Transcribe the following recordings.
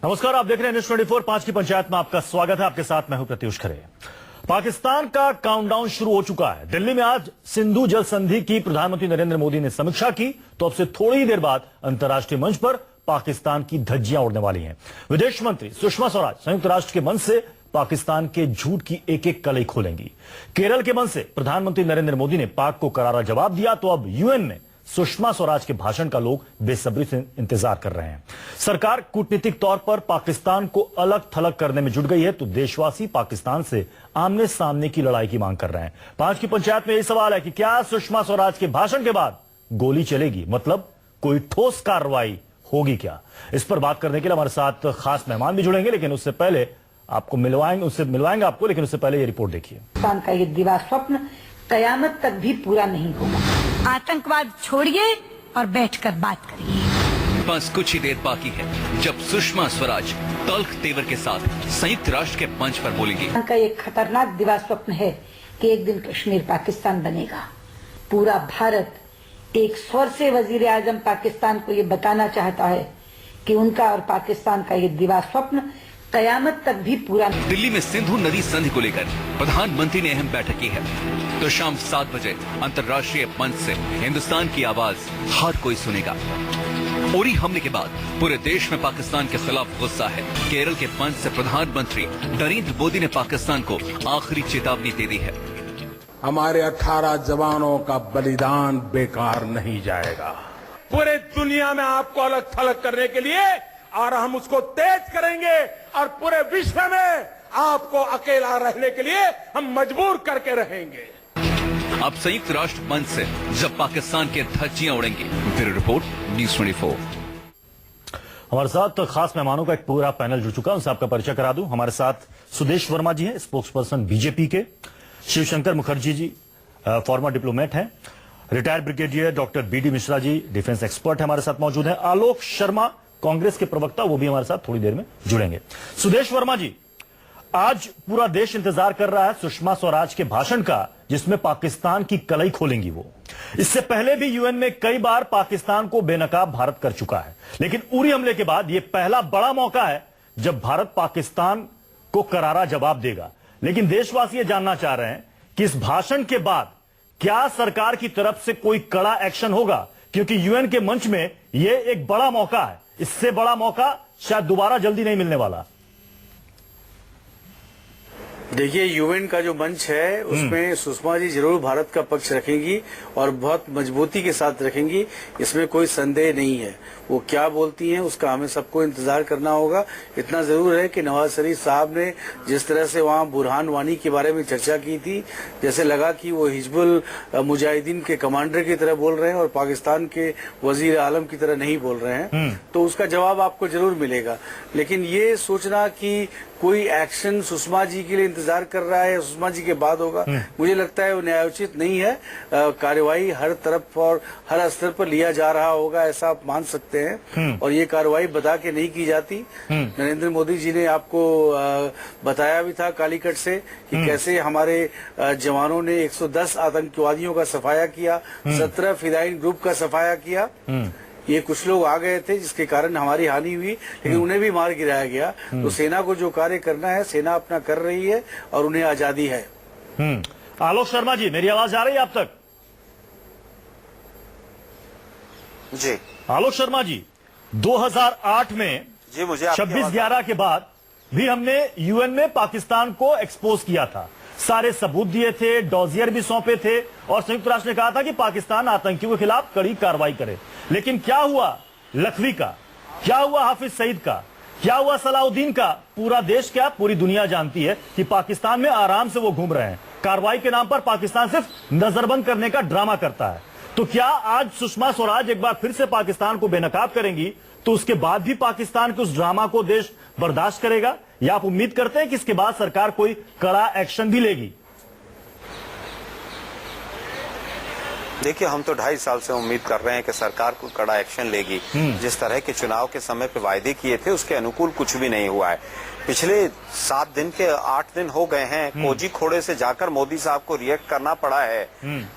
नमस्कार, आप देख रहे हैं न्यूज 24 5 की पंचायत में आपका स्वागत है। आपके साथ मैं हूं प्रत्युष खरे। पाकिस्तान का काउंटडाउन शुरू हो चुका है। दिल्ली में आज सिंधु जल संधि की प्रधानमंत्री नरेंद्र मोदी ने समीक्षा की तो अब से थोड़ी ही देर बाद अंतर्राष्ट्रीय मंच पर पाकिस्तान की धज्जियां उड़ने वाली हैं। विदेश मंत्री सुषमा स्वराज संयुक्त राष्ट्र के मंच से पाकिस्तान के झूठ की एक एक कलई खोलेंगी। केरल के मंच से प्रधानमंत्री नरेंद्र मोदी ने पाक को करारा जवाब दिया तो अब यूएन में सुषमा स्वराज के भाषण का लोग बेसब्री से इंतजार कर रहे हैं। सरकार कूटनीतिक तौर पर पाकिस्तान को अलग थलग करने में जुट गई है तो देशवासी पाकिस्तान से आमने सामने की लड़ाई की मांग कर रहे हैं। 5 की पंचायत में यही सवाल है कि क्या सुषमा स्वराज के भाषण के बाद गोली चलेगी, मतलब कोई ठोस कार्रवाई होगी क्या? इस पर बात करने के लिए हमारे साथ खास मेहमान भी जुड़ेंगे, लेकिन उससे पहले आपको मिलवाएंगे आपको, लेकिन उससे पहले ये रिपोर्ट देखिए। पाकिस्तान का ये दिवा स्वप्न कयामत तक भी पूरा नहीं होगा। आतंकवाद छोड़िए और बैठकर बात करिए। बस कुछ ही देर बाकी है जब सुषमा स्वराज तल्ख तेवर के साथ संयुक्त राष्ट्र के मंच पर बोलेंगी। का एक खतरनाक दिवा स्वप्न है कि एक दिन कश्मीर पाकिस्तान बनेगा। पूरा भारत एक स्वर से वजीर आजम पाकिस्तान को ये बताना चाहता है कि उनका और पाकिस्तान का ये दिवा स्वप्न कयामत तक भी पूरा नहीं। दिल्ली में सिंधु नदी संधि को लेकर प्रधानमंत्री ने अहम बैठक की है तो शाम 7 बजे अंतर्राष्ट्रीय मंच से हिंदुस्तान की आवाज हर कोई सुनेगा। उरी हमले के बाद पूरे देश में पाकिस्तान के खिलाफ गुस्सा है। केरल के मंच से प्रधानमंत्री नरेंद्र मोदी ने पाकिस्तान को आखिरी चेतावनी दे दी है। हमारे 18 जवानों का बलिदान बेकार नहीं जाएगा। पूरे दुनिया में आपको अलग थलग करने के लिए और हम उसको तेज करेंगे और पूरे विश्व में आपको अकेला रहने के लिए हम मजबूर करके रहेंगे। अब संयुक्त राष्ट्र मंच से जब पाकिस्तान के धज्जियां उड़ेंगी। Bureau report news 24। हमारे साथ खास मेहमानों का एक पूरा पैनल जुड़ चुका है, उनसे आपका परिचय करा दूं। हमारे साथ सुदेश वर्मा जी हैं, स्पोक्स पर्सन बीजेपी के। शिवशंकर मुखर्जी जी फॉर्मर डिप्लोमेट हैं। Retired brigadier doctor BD Mishra ji defence expert है, हमारे साथ मौजूद हैं। आलोक शर्मा कांग्रेस के प्रवक्ता, वो भी हमारे साथ थोड़ी देर में जुड़ेंगे। सुदेश वर्मा जी, आज पूरा देश इंतजार कर रहा है सुषमा स्वराज के भाषण का जिसमें पाकिस्तान की कलई खोलेंगी वो। इससे पहले भी यूएन में कई बार पाकिस्तान को बेनकाब भारत कर चुका है, लेकिन उरी हमले के बाद यह पहला बड़ा मौका है जब भारत पाकिस्तान को करारा जवाब देगा। लेकिन देशवासी ये जानना चाह रहे हैं कि इस भाषण के बाद क्या सरकार की तरफ से कोई कड़ा एक्शन होगा, क्योंकि यूएन के मंच में यह एक बड़ा मौका है। इससे बड़ा मौका शायद दोबारा जल्दी नहीं मिलने वाला। देखिए, यूएन का जो मंच है उसमें सुषमा जी जरूर भारत का पक्ष रखेंगी और बहुत मजबूती के साथ रखेंगी, इसमें कोई संदेह नहीं है। वो क्या बोलती हैं उसका हमें सबको इंतजार करना होगा। इतना जरूर है कि नवाज शरीफ साहब ने जिस तरह से वहाँ बुरहान वानी के बारे में चर्चा की थी, जैसे लगा कि वो हिजबुल मुजाहिदीन के कमांडर की तरह बोल रहे हैं और पाकिस्तान के वजीर आलम की तरह नहीं बोल रहे हैं, तो उसका जवाब आपको जरूर मिलेगा। लेकिन ये सोचना कि कोई एक्शन सुषमा जी के लिए इंतजार कर रहा है, सुषमा जी के बाद होगा, मुझे लगता है वो न्यायोचित नहीं है। कार्रवाई हर तरफ और हर स्तर पर लिया जा रहा होगा, ऐसा आप मान सकते हैं। और ये कार्रवाई बता के नहीं की जाती। नरेंद्र मोदी जी ने आपको बताया भी था कालीकट से कि कैसे हमारे जवानों ने 110 आतंकवादियों का सफाया किया, 17 फिदाइन ग्रुप का सफाया किया। ये कुछ लोग आ गए थे जिसके कारण हमारी हानि हुई, लेकिन उन्हें भी मार गिराया गया। तो सेना को जो कार्य करना है सेना अपना कर रही है और उन्हें आजादी है। आलोक शर्मा जी, मेरी आवाज आ रही है आप तक? जी आलोक शर्मा जी, 2008 में जी, मुझे 26/11 के बाद भी हमने यूएन में पाकिस्तान को एक्सपोज किया था, सारे सबूत दिए थे, डॉजियर भी सौंपे थे और संयुक्त राष्ट्र ने कहा था कि पाकिस्तान आतंकियों के खिलाफ कड़ी कार्रवाई करे। लेकिन क्या हुआ लखवी का, क्या हुआ हाफिज सईद का, क्या हुआ सलाउद्दीन का? पूरा देश क्या, पूरी दुनिया जानती है कि पाकिस्तान में आराम से वो घूम रहे हैं। कार्रवाई के नाम पर पाकिस्तान सिर्फ नजरबंद करने का ड्रामा करता है। तो क्या आज सुषमा स्वराज एक बार फिर से पाकिस्तान को बेनकाब करेंगी तो उसके बाद भी पाकिस्तान के उस ड्रामा को देश बर्दाश्त करेगा, या आप उम्मीद करते हैं कि इसके बाद सरकार कोई कड़ा एक्शन भी लेगी? देखिए, हम तो 2.5 साल से उम्मीद कर रहे हैं कि सरकार को कड़ा एक्शन लेगी। जिस तरह के चुनाव के समय पे वायदे किए थे उसके अनुकूल कुछ भी नहीं हुआ है। पिछले 7 दिन के 8 दिन हो गए हैं, कोजी खोड़े से जाकर मोदी साहब को रिएक्ट करना पड़ा है।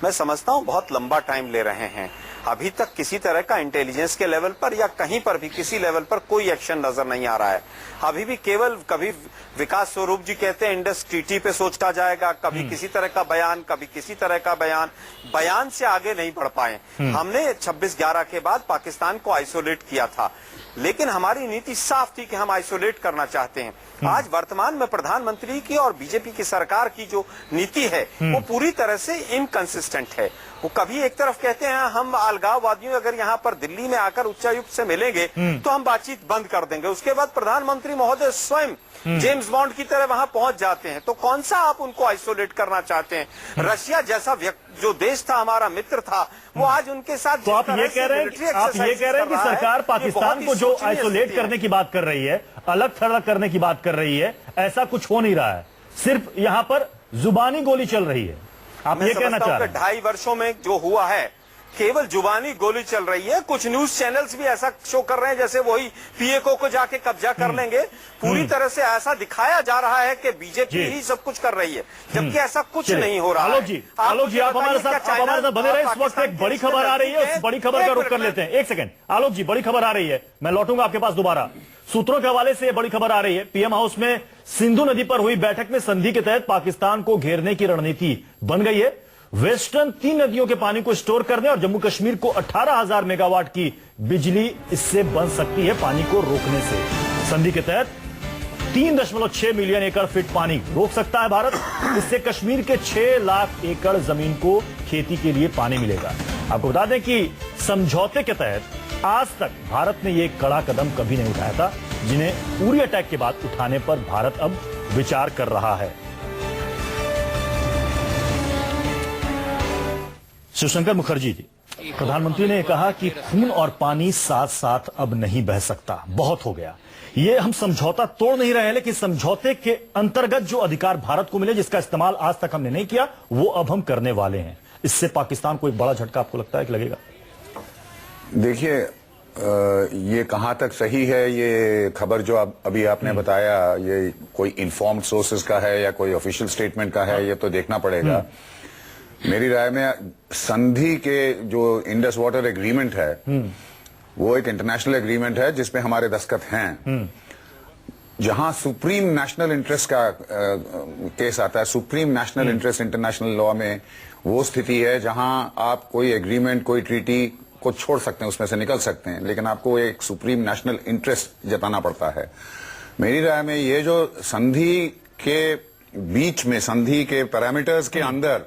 मैं समझता हूँ बहुत लंबा टाइम ले रहे हैं। अभी तक किसी तरह का इंटेलिजेंस के लेवल पर या कहीं पर भी किसी लेवल पर कोई एक्शन नजर नहीं आ रहा है। अभी भी केवल कभी विकास स्वरूप जी कहते हैं इंडस ट्रीटी पे सोचा जाएगा, कभी किसी तरह का बयान, कभी किसी तरह का बयान से आगे नहीं बढ़ पाए। हमने 26/11 के बाद पाकिस्तान को आइसोलेट किया था, लेकिन हमारी नीति साफ थी कि हम आइसोलेट करना चाहते हैं। आज वर्तमान में प्रधानमंत्री की और बीजेपी की सरकार की जो नीति है वो पूरी तरह से इनकंसिस्टेंट है। वो कभी एक तरफ कहते हैं हम अलगाववादियों अगर यहाँ पर दिल्ली में आकर उच्चायुक्त से मिलेंगे तो हम बातचीत बंद कर देंगे, उसके बाद प्रधानमंत्री महोदय स्वयं जेम्स बॉन्ड की तरह वहां पहुंच जाते हैं। तो कौन सा आप उनको आइसोलेट करना चाहते हैं? रशिया जैसा जो देश था, हमारा मित्र था, वो आज उनके साथ तो आप ये कह रहे हैं कि सरकार पाकिस्तान को जो आइसोलेट करने की बात कर रही है, अलग थलग करने की बात कर रही है, ऐसा कुछ हो नहीं रहा है, सिर्फ यहां पर जुबानी गोली चल रही है। आप ये कहना चाह रहे हैं 2.5 वर्षों में जो हुआ है केवल जुबानी गोली चल रही है। कुछ न्यूज चैनल्स भी ऐसा शो कर रहे हैं जैसे वही पीएको को जाके कब्जा कर लेंगे। पूरी तरह से ऐसा दिखाया जा रहा है कि बीजेपी ही सब कुछ कर रही है, जबकि ऐसा कुछ नहीं हो रहा है। आलोक जी आप हमारे साथ बने रहे। इस वक्त एक बड़ी खबर आ रही है, उस बड़ी खबर का रुख कर लेते हैं। एक सेकंड आलोक जी, बड़ी खबर आ रही है, मैं लौटूंगा आपके पास दोबारा। सूत्रों के हवाले से यह बड़ी खबर आ रही है, पीएम हाउस में सिंधु नदी पर हुई बैठक में संधि के तहत पाकिस्तान को घेरने की रणनीति बन गई है। वेस्टर्न 3 नदियों के पानी को स्टोर करने और जम्मू कश्मीर को 18,000 मेगावाट की बिजली इससे बन सकती है पानी को रोकने से। संधि के तहत 3.6 मिलियन एकड़ फीट पानी रोक सकता है भारत। इससे कश्मीर के 6 लाख एकड़ जमीन को खेती के लिए पानी मिलेगा। आपको बता दें कि समझौते के तहत आज तक भारत ने यह कड़ा कदम कभी नहीं उठाया था, जिन्हें उरी अटैक के बाद उठाने पर भारत अब विचार कर रहा है। शिवशंकर मुखर्जी जी, प्रधानमंत्री ने कहा कि खून और पानी साथ साथ अब नहीं बह सकता, बहुत हो गया। ये हम समझौता तोड़ नहीं रहे हैं, लेकिन समझौते के अंतर्गत जो अधिकार भारत को मिले, जिसका इस्तेमाल आज तक हमने नहीं किया, वो अब हम करने वाले हैं। इससे पाकिस्तान को एक बड़ा झटका आपको लगता है कि लगेगा? देखिए, ये कहां तक सही है, ये खबर जो अभी आपने बताया, ये कोई इन्फॉर्म्ड सोर्सेज का है या कोई ऑफिशियल स्टेटमेंट का है, ये तो देखना पड़ेगा। मेरी राय में संधि के जो इंडस वाटर एग्रीमेंट है वो एक इंटरनेशनल एग्रीमेंट है जिसपे हमारे दस्तखत हैं। जहां सुप्रीम नेशनल इंटरेस्ट का केस आता है, supreme national interest international law में वो स्थिति है जहां आप कोई एग्रीमेंट, कोई ट्रीटी को छोड़ सकते हैं, उसमें से निकल सकते हैं, लेकिन आपको एक सुप्रीम नेशनल इंटरेस्ट जताना पड़ता है। मेरी राय में ये जो संधि के बीच में, संधि के पैरामीटर्स के अंदर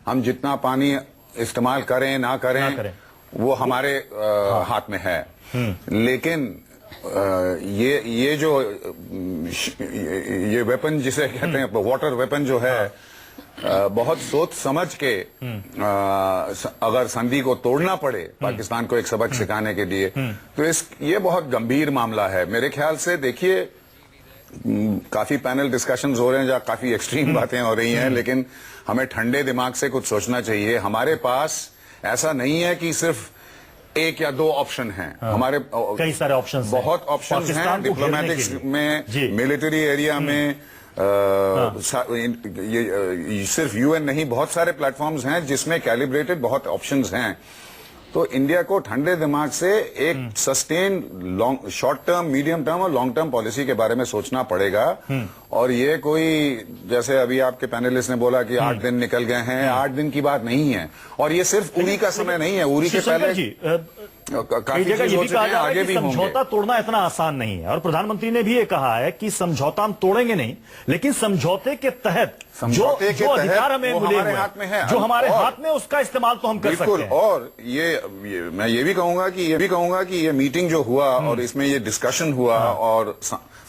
हम जितना पानी इस्तेमाल करें ना करें वो हमारे हाथ में है। लेकिन ये जो ये वेपन जिसे कहते हैं वाटर वेपन जो है, बहुत सोच समझ के अगर संधि को तोड़ना पड़े पाकिस्तान को एक सबक सिखाने के लिए, तो ये बहुत गंभीर मामला है मेरे ख्याल से। देखिए, काफी पैनल डिस्कशंस हो रहे हैं जहां काफी एक्सट्रीम बातें हो रही हैं, लेकिन हमें ठंडे दिमाग से कुछ सोचना चाहिए। हमारे पास ऐसा नहीं है कि सिर्फ 1 या 2 ऑप्शन हैं। हमारे कई सारे ऑप्शंस, बहुत ऑप्शंस हैं डिप्लोमेटिक्स में, मिलिट्री एरिया में। ये सिर्फ यूएन नहीं, बहुत सारे प्लेटफॉर्म्स हैं जिसमें कैलिब्रेटेड बहुत ऑप्शंस हैं। तो इंडिया को ठंडे दिमाग से एक sustain short term, medium term और लॉन्ग टर्म पॉलिसी के बारे में सोचना पड़ेगा। और ये कोई, जैसे अभी आपके पैनलिस्ट ने बोला कि 8 दिन निकल गए हैं, 8 दिन की बात नहीं है। और ये सिर्फ उरी का समय नहीं है, उरी के पहले कई जगह ये भी कहा जा रहा है कि समझौता तोड़ना इतना आसान नहीं है। और प्रधानमंत्री ने भी ये कहा है कि समझौता हम तोड़ेंगे नहीं, लेकिन समझौते के तहत जो अधिकार हमें मिले हुए हैं, जो हमारे हाथ में, उसका इस्तेमाल तो हम कर सकते हैं। और मैं ये भी कहूंगा कि ये मीटिंग जो हुआ और इसमें ये डिस्कशन हुआ और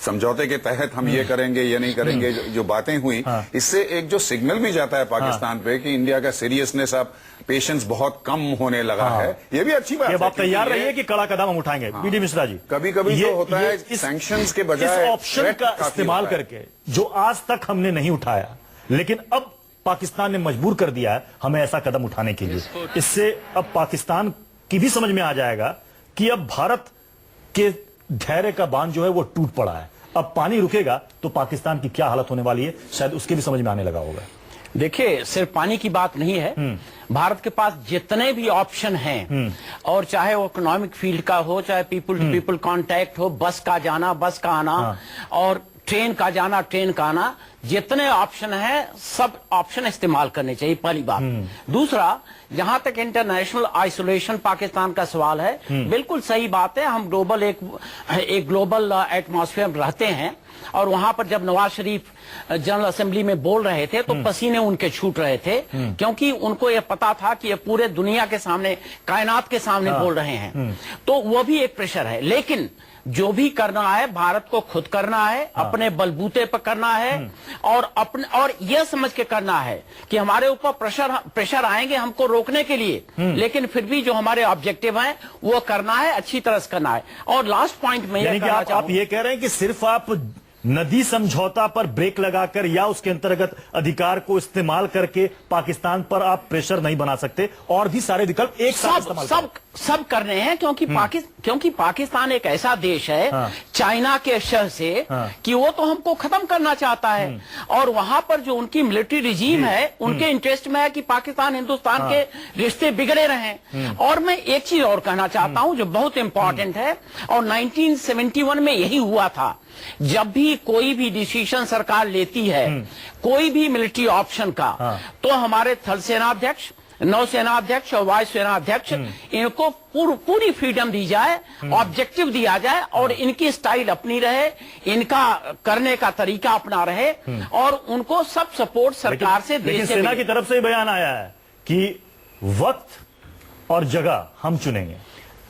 समझौते के तहत हम ये करेंगे, ये नहीं करेंगे, जो बातें हुई, इससे एक जो सिग्नल भी जाता है पाकिस्तान पे कि इंडिया का सीरियसनेस, अब पेशेंस बहुत कम होने लगा है। ये भी अच्छी बात है। आप तैयार रहिए कि कड़ा कदम हम उठाएंगे। बीडी मिश्रा जी, कभी-कभी तो होता है सैंक्शंस के बजाय इस ऑप्शन का इस्तेमाल करके, जो आज तक हमने नहीं उठाया, लेकिन अब पाकिस्तान ने मजबूर कर दिया है हमें ऐसा कदम उठाने के लिए। इससे अब पाकिस्तान की भी समझ में आ जाएगा कि अब भारत के धैर्य का बांध जो है वो टूट पड़ा है। अब पानी रुकेगा तो पाकिस्तान की क्या हालत होने वाली है, शायद उसके भी समझ में आने लगा होगा। देखिए, सिर्फ पानी की बात नहीं है। भारत के पास जितने भी ऑप्शन हैं, और चाहे वो इकोनॉमिक फील्ड का हो, चाहे पीपल टू पीपल कांटेक्ट हो, बस का जाना, बस का आना, और ट्रेन का जाना, ट्रेन का आना, जितने ऑप्शन हैं सब ऑप्शन इस्तेमाल करने चाहिए, पहली बात। दूसरा, जहां तक इंटरनेशनल आइसोलेशन पाकिस्तान का सवाल है, बिल्कुल सही बात है। हम ग्लोबल एक ग्लोबल एटमॉस्फेयर में रहते हैं, और वहां पर जब नवाज शरीफ जनरल असेंबली में बोल रहे थे तो पसीने उनके छूट रहे थे, क्योंकि उनको ये पता था कि ये पूरे दुनिया के सामने, कायनात के सामने बोल रहे हैं। तो वो भी एक प्रेशर है, लेकिन जो भी करना है भारत को खुद करना है, अपने बलबूते पर करना है, और यह समझ के करना है कि हमारे ऊपर प्रेशर आएंगे हमको रोकने के लिए, लेकिन फिर भी जो हमारे ऑब्जेक्टिव हैं वो करना है, अच्छी तरह से करना है। और लास्ट पॉइंट में यानी कि आप ये कह रहे हैं कि सिर्फ आप नदी समझौता पर ब्रेक लगाकर या उसके अंतर्गत अधिकार को इस्तेमाल करके पाकिस्तान पर आप प्रेशर नहीं बना सकते, और भी सारे विकल्प एक साथ इस्तेमाल सब करने हैं, क्योंकि पाकिस्तान एक ऐसा देश है चाइना के शह से कि वो तो हमको खत्म करना चाहता है, और वहां पर जो उनकी मिलिट्री रिजीम है उनके इंटरेस्ट में है कि पाकिस्तान हिंदुस्तान के रिश्ते बिगड़े रहें। और मैं एक चीज और कहना चाहता हूं जो बहुत इंपॉर्टेंट है, और 1971 में यही हुआ था। जब भी कोई भी डिसीजन सरकार लेती है, कोई भी मिलिट्री ऑप्शन का, तो हमारे थल सेनाध्यक्ष, नौसेना अध्यक्ष और वायुसेना अध्यक्ष, इनको पूरी फ्रीडम दी जाए, ऑब्जेक्टिव दिया जाए, और इनकी स्टाइल अपनी रहे, इनका करने का तरीका अपना रहे, और उनको सब सपोर्ट सरकार से लेकिन सेना की तरफ से बयान आया है कि वक्त और जगह हम चुनेंगे।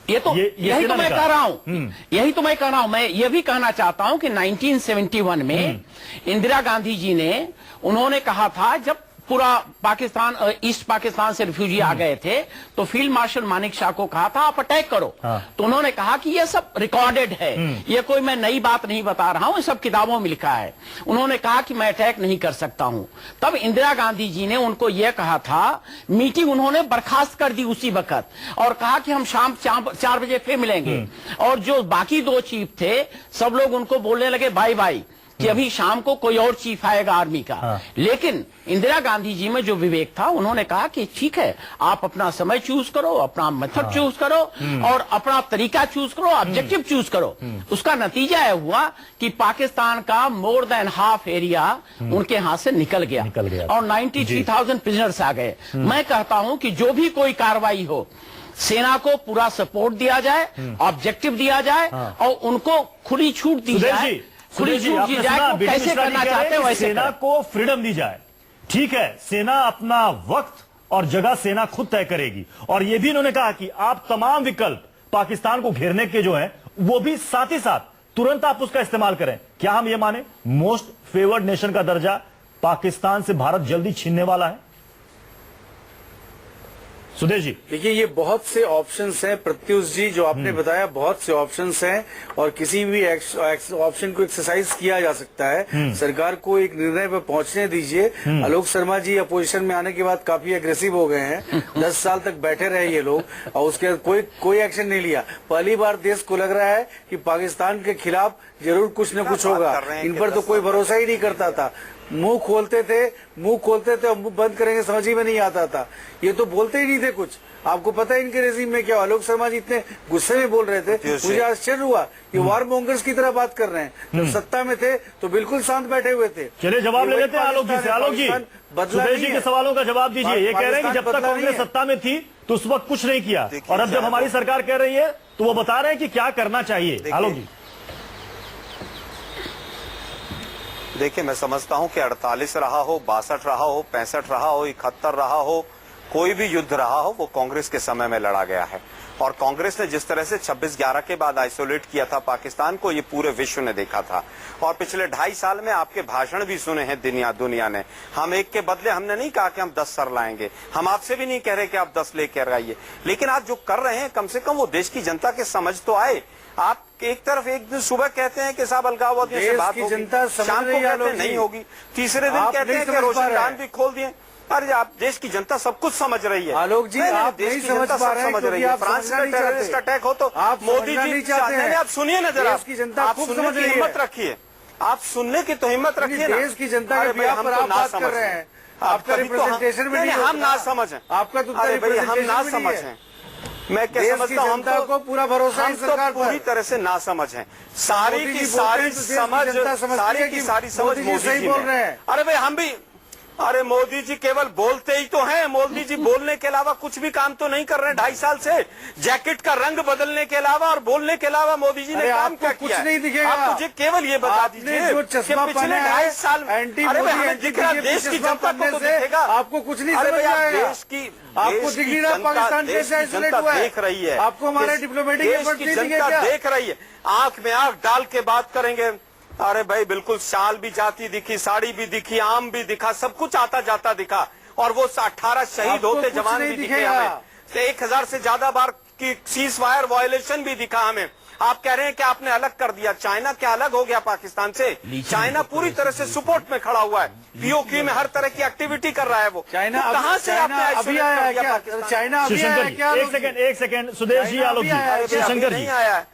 यही तो मैं कह रहा हूं, मैं ये भी कहना चाहता हूं कि 1971 में इंदिरा गांधी जी ने, उन्होंने कहा था, जब पूरा पाकिस्तान, ईस्ट पाकिस्तान से रिफ्यूजी आ गए थे, तो फील्ड मार्शल मानिक शाह को कहा था आप अटैक करो। तो उन्होंने कहा कि ये सब रिकॉर्डेड है, ये कोई मैं नई बात नहीं बता रहा हूं, ये सब किताबों में लिखा है। उन्होंने कहा कि मैं अटैक नहीं कर सकता हूं। तब इंदिरा गांधी जी ने उनको यह कहा था, मीटिंग उन्होंने बर्खास्त कर दी उसी वक्त, और कहा कि हम शाम 4 बजे फिर मिलेंगे। और जो बाकी 2 चीफ थे, सब लोग उनको बोलने लगे बाय बाय, कि अभी शाम को कोई और चीफ आएगा आर्मी का। लेकिन इंदिरा गांधी जी में जो विवेक था, उन्होंने कहा कि ठीक है, आप अपना समय चूज करो, अपना मेथड चूज करो, और अपना तरीका चूज करो, ऑब्जेक्टिव चूज करो। उसका नतीजा यह हुआ कि पाकिस्तान का मोर देन हाफ एरिया उनके हाथ से निकल गया। और 93,000 प्रिजनर्स आ गए। मैं कहता हूं कि जो भी कोई कार्रवाई हो, सेना को पूरा सपोर्ट दिया जाए, ऑब्जेक्टिव दिया जाए, और उनको खुली छूट दी जाए। कैसे करना चाहते हैं वैसे सेना को फ्रीडम दी जाए। ठीक है, सेना अपना वक्त और जगह सेना खुद तय करेगी, और यह भी इन्होंने कहा कि आप तमाम विकल्प पाकिस्तान को घेरने के जो हैं, वो भी साथ ही साथ तुरंत आप उसका इस्तेमाल करें। क्या हम ये माने मोस्ट फेवर्ड नेशन का दर्जा पाकिस्तान से भारत जल्दी छीनने वाला है? सुदेश जी, देखिए, ये बहुत से ऑप्शंस हैं प्रत्युष जी, जो आपने बताया, बहुत से ऑप्शंस हैं, और किसी भी ऑप्शन को एक्सरसाइज किया जा सकता है। सरकार को एक निर्णय पर पहुंचने दीजिए। आलोक शर्मा जी अपोजिशन में आने के बाद काफी एग्रेसिव हो गए हैं। 10 साल तक बैठे रहे ये लोग, और उसके बाद कोई एक्शन नहीं लिया। पहली बार देश को लग रहा है कि पाकिस्तान के खिलाफ जरूर कुछ न कुछ होगा। इन पर तो कोई भरोसा ही नहीं करता था। मुंह खोलते थे और मुंह बंद करेंगे समझ ही में नहीं आता था। ये तो बोलते ही नहीं थे कुछ। आपको पता है इनके रेजिम में क्या? आलोक शर्मा जी इतने गुस्से में बोल रहे थे, मुझे आश्चर्य हुआ। ये वार मोंगर्स की तरह बात कर रहे हैं। जब सत्ता में थे तो बिल्कुल शांत बैठे हुए थे। चलिए जवाब ले लेते हैं आलोक जी से। आलोक जी, सुदेश जी के सवालों का जवाब दीजिए। ये कह रहे हैं कि जब तक कांग्रेस सत्ता में थी तो उस वक्त कुछ नहीं किया, और अब जब हमारी सरकार कह रही है तो वो बता रहे हैं कि क्या करना चाहिए। आलोक जी, देखिए, मैं समझता हूं कि 48 रहा हो, 62 रहा हो, 65 रहा हो, 71 रहा हो, कोई भी युद्ध रहा हो, वो कांग्रेस के समय में लड़ा गया है। और कांग्रेस ने जिस तरह से 26/11 के बाद आइसोलेट किया था पाकिस्तान को, ये पूरे विश्व ने देखा था। और पिछले 2.5 साल में आपके भाषण भी सुने हैं दुनिया ने। हम एक के बदले हमने नहीं कहा कि हम 10 सर लाएंगे, हम आपसे भी नहीं कह रहे कि आप 10 लेकर आइए, लेकिन आप जो कर रहे हैं कम से कम वो देश की जनता के समझ तो आए। आप एक तरफ एक दिन सुबह कहते हैं कि साहब अलगाववादियों से बात होगी, शाम को कहते हैं नहीं होगी, तीसरे दिन कहते हैं कि रोशनदान भी खोल दिए। अरे आप, देश की जनता सब कुछ समझ रही है। आलोक जी, आप देश नहीं की जनता समझ पा रहे हैं समझ रही है। फ्रांस में टेररिस्ट अटैक हो तो आप मोदी जी चाहते हैं। आप सुनिए ना जरा, देश की जनता आप खूब सुनने समझ की रही हिम्मत है। रखिए, आप सुनने की तो हिम्मत रखिए ना। देश की जनता के बिहार पर आप बात कर रहे हैं। आपका रिप्रेजेंटेशन भी नहीं, हम ना समझें आपका तो अरे भाई हम ना समझें। मैं क्या समझता हूँ, जनता को पूरा भरोसा है सरकार पर। पूरी तरह से ना समझ है, सारी की सारी समझ, सारी की सारी समझ मोदी जी सही बोल रहे हैं। अरे भाई हम भी, अरे मोदी जी केवल बोलते ही तो हैं, मोदी जी बोलने के अलावा कुछ भी काम तो नहीं कर रहे हैं 2.5 साल से। जैकेट का रंग बदलने के अलावा और बोलने के अलावा मोदी जी ने काम क्या किया? कुछ नहीं दिखेगा। आप मुझे केवल ये बता दीजिए जो चश्मा कि पहना पिछले है 2.5 साल अरे भाई हमें दिख रहा, देश की जनता को तो दिखेगा, आपको कुछ नहीं समझ आएगा। देश की आपको दिख नहीं रहा पाकिस्तान कैसे आइसोलेट हुआ है? देख रही है, आपको हमारे डिप्लोमेटिक एफर्ट नहीं दिखे क्या? देख रही है, आंख में आंख डाल के बात करेंगे। अरे भाई बिल्कुल, शाल भी जाती दिखी, साड़ी भी दिखी, आम भी दिखा, सब कुछ आता जाता दिखा, और वो 18 शहीद होते जवान भी दिखे हमें, 1000 से ज्यादा बार की सीज फायर वायलेशन भी दिखा हमें। आप कह रहे हैं कि आपने अलग कर दिया, चाइना क्या अलग हो गया पाकिस्तान से? चाइना पूरी तरह से सपोर्ट में खड़ा हुआ है, पीओके में हर तरह की एक्टिविटी कर रहा है वो। चाइना कहां से आपने अभी आया है क्या? चाइना अभी आया है क्या? एक सेकंड सुदेश जी, आलोक जी, शिवशंकर जी,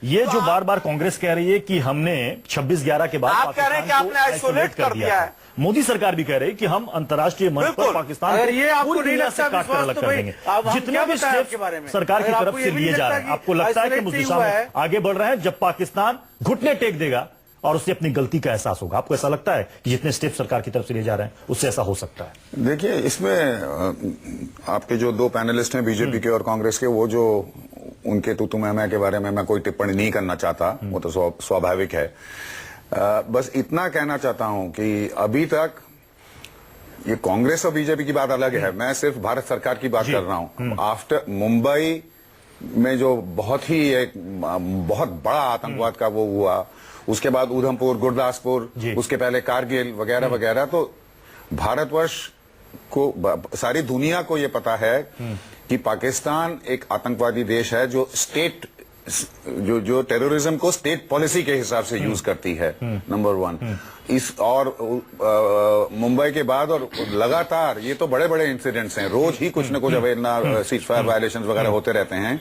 ये जो बार बार कांग्रेस कह रही है कि हमने 26/11 के बाद आप कह रहे हैं कि आपने आइसोलेट कर दिया है, मोदी सरकार भी कह रही है कि हम अंतर्राष्ट्रीय मंच पर पाकिस्तान अगर ये आपको पूरी नहीं दुनिया से लगता काट कर अलग कर देंगे। जितने भी स्टेप्स बारे में सरकार की अगर तरफ आपको से ये भी लिए नहीं जा लगता रहे हैं, कि आपको लगता है कि हम उस आइसोलेट दिशा हुआ में है? आगे बढ़ रहे हैं जब पाकिस्तान घुटने टेक देगा और उसे अपनी गलती का एहसास होगा? आपको ऐसा लगता है कि जितने स्टेप सरकार की तरफ से लिए जा रहे हैं उससे ऐसा हो सकता है? देखिए, इसमें आपके जो दो पैनलिस्ट हैं बीजेपी के और कांग्रेस के, वो जो उनके तू मैं के बारे में मैं कोई टिप्पणी नहीं करना चाहता, वो तो स्वाभाविक है। बस इतना कहना चाहता हूं कि अभी तक ये कांग्रेस और बीजेपी की बात अलग है, मैं सिर्फ भारत सरकार की बात कर रहा हूं। आफ्टर मुंबई में जो बहुत बड़ा आतंकवाद का वो हुआ, उसके बाद उधमपुर, गुरदासपुर, उसके पहले कारगिल वगैरह वगैरह, तो भारतवर्ष को, सारी दुनिया को ये पता है कि पाकिस्तान एक आतंकवादी देश है जो स्टेट जो टेररिज्म को स्टेट पॉलिसी के हिसाब से यूज करती है, नंबर 1। इस और मुंबई के बाद और लगातार ये तो बड़े बड़े इंसिडेंट्स हैं, रोज ही कुछ न कुछ अवेलना सीज फायर वायलेशन वगैरह होते रहते हैं।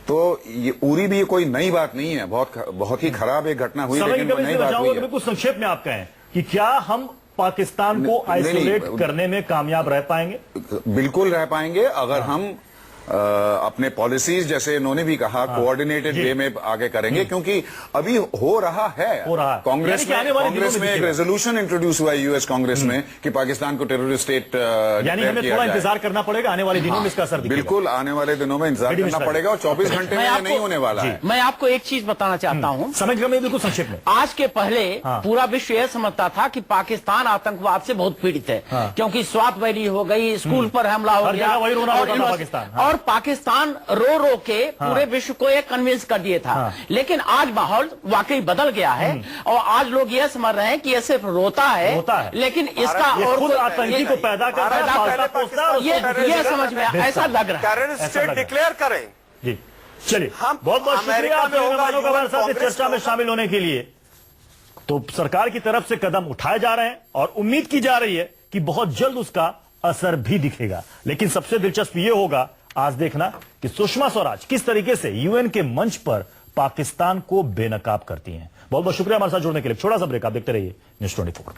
तो ये उरी भी कोई नई बात नहीं है, बहुत ही खराब एक घटना हुई, लेकिन वो नई बात हुई है। कुछ संक्षेप में आप कहें कि क्या हम पाकिस्तान को आइसोलेट करने में कामयाब रह पाएंगे? बिल्कुल रह पाएंगे, अगर हम अपने पॉलिसीज, जैसे इन्होंने भी कहा, कोऑर्डिनेटेड वे में आगे करेंगे, क्योंकि अभी हो रहा है। कांग्रेस में एक रेजोल्यूशन इंट्रोड्यूस हुआ है यूएस कांग्रेस में कि पाकिस्तान को टेररिस्ट स्टेट, यानी हमें थोड़ा इंतजार करना पड़ेगा, आने वाले दिनों में इसका असर दिखेगा। बिल्कुल, आने वाले दिनों में इंतजार करना पड़ेगा, और 24 घंटे में नहीं होने वाला है। मैं आपको एक चीज बताना चाहता हूँ, समझ गए, बिल्कुल संक्षेप में। आज के पहले पूरा विश्व यह समझता था कि पाकिस्तान आतंकवाद से बहुत पीड़ित है, क्योंकि स्वात वैली हो गई, स्कूल पर हमला हो गया, और पाकिस्तान रो के पूरे विश्व को एक कन्विंस कर दिया था। लेकिन आज माहौल वाकई बदल गया है, और आज लोग यह समझ रहे हैं कि ये सिर्फ रोता है, लेकिन इसका और खुद आतंकी को पैदा करता है, ये समझ में ऐसा लग रहा है। टेररिस्ट स्टेट डिक्लेयर करें। जी, चलिए, बहुत बहुत शुक्रिया आप मेहमानों का हमारे साथ चर्चा में शामिल होने के लिए। तो सरकार की तरफ से कदम उठाए जा रहे हैं और उम्मीद की जा रही है कि बहुत जल्द उसका असर भी दिखेगा। लेकिन सबसे दिलचस्प ये होगा आज देखना कि सुषमा स्वराज किस तरीके से यूएन के मंच पर पाकिस्तान को बेनकाब करती हैं। बहुत बहुत शुक्रिया हमारे साथ जुड़ने के लिए। छोटा सा ब्रेक, आप देखते रहिए न्यूज़ 24।